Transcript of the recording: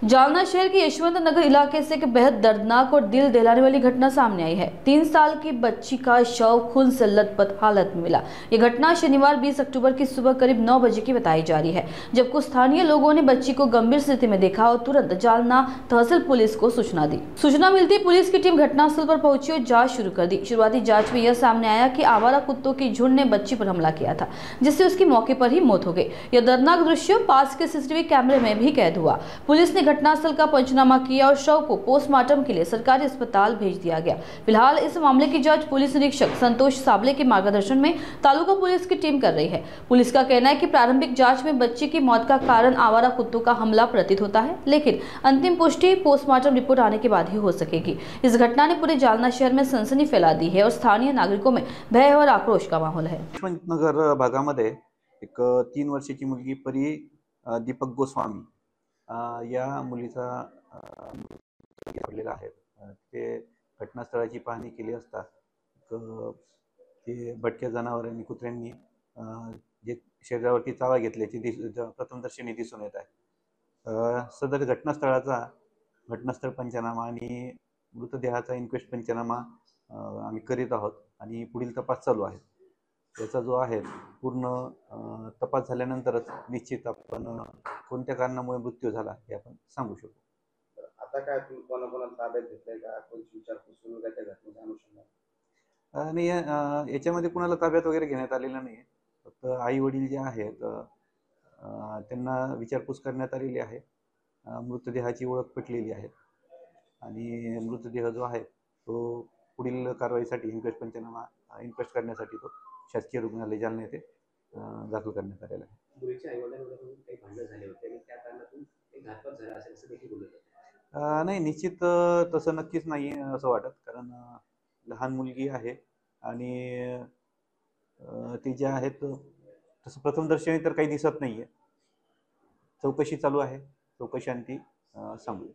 जालना शहर के यशवंत नगर इलाके से एक बेहद दर्दनाक और दिल दहलाने वाली घटना सामने आई है। 3 साल की बच्ची का शव खून से लथपथ हालत में मिला। ये घटना शनिवार 20 अक्टूबर की सुबह करीब 9 बजे की बताई जा रही है, जब कुछ स्थानीय लोगों ने बच्ची को गंभीर स्थिति में देखा और तुरंत जालना तहसील पुलिस को सूचना दी। सूचना मिलती पुलिस की टीम घटनास्थल पर पहुंची और जाँच शुरू कर दी। शुरुआती जाँच में यह सामने आया कि आवारा कुत्तों की झुंड ने बच्ची पर हमला किया था, जिससे उसकी मौके पर ही मौत हो गई। यह दर्दनाक दृश्य पास के सीसीटीवी कैमरे में भी कैद हुआ। पुलिस ने घटनास्थल का पंचनामा किया और शव को पोस्टमार्टम के लिए सरकारी अस्पताल भेज दिया गया। फिलहाल इस मामले की जांच पुलिस निरीक्षक संतोष साबले के मार्गदर्शन में तालुका पुलिस की टीम कर रही है। पुलिस का कहना है कि प्रारंभिक जांच में बच्ची की मौत का कारण आवारा कुत्तों का हमला प्रतीत होता है, लेकिन अंतिम पुष्टि पोस्टमार्टम रिपोर्ट आने के बाद ही हो सकेगी। इस घटना ने पूरे जालना शहर में सनसनी फैला दी है और स्थानीय नागरिकों में भय और आक्रोश का माहौल है। यशवंतनगर भागामध्ये एक 3 वर्षाची मुलगी परी दीपक गोस्वामी या मुलीचा पडलेला आहे। ते घटनास्थळाची पाहणी केली असता ते भटक्या जनावरांनी कुत्र्यांनी जे शरीरावरती चावा घेतल्याची प्रथमदर्शनी दिसून येत आहे। सदर घटनास्थळ पंचनामा आणि मृतदेहाचा इन्क्वेस्ट पंचनामा आम्ही करीत आहोत आणि पुढील तपास चालू आहे। याचा जो आहे पूर्ण तपास झाल्यानंतरच निश्चित आपण कोणत्या कारणामुळे मृत्यू झाला हे आपण सांगू शकतो। आता काय तुम्ही कोणाकोणाला ताब्यात घेतलंय का? कोणती विचारपूस सुरू आहे त्या घटनेच्या अनुषंगाने? आणि याच्यामध्ये कुणाला ताब्यात वगैरे घेण्यात आलेलं नाही, फक्त आई वडील जे आहेत त्यांना विचारपूस करण्यात आलेली आहे। मृतदेहाची ओळख पटलेली आहे आणि मृतदेह जो आहे तो पुढील कारवाईसाठी इन्क्वेस्ट करण्यासाठी तो शासकीय रुग्णालय जालना येथे दाखल करण्यात आलेला आहे। मुलीच्या आईवडिलांबरोबर काही भांडण झाले होते आणि त्या कारणातून एक घातपात झाला असेल असं देखील बोललं जातं। नाही, निश्चित तसं नक्कीच नाही असं वाटत, कारण लहान मुलगी आहे आणि ती जे आहेत तसं प्रथमदर्शनी तर काही दिसत नाहीये। चौकशी चालू आहे, चौकशी अंती सांगू।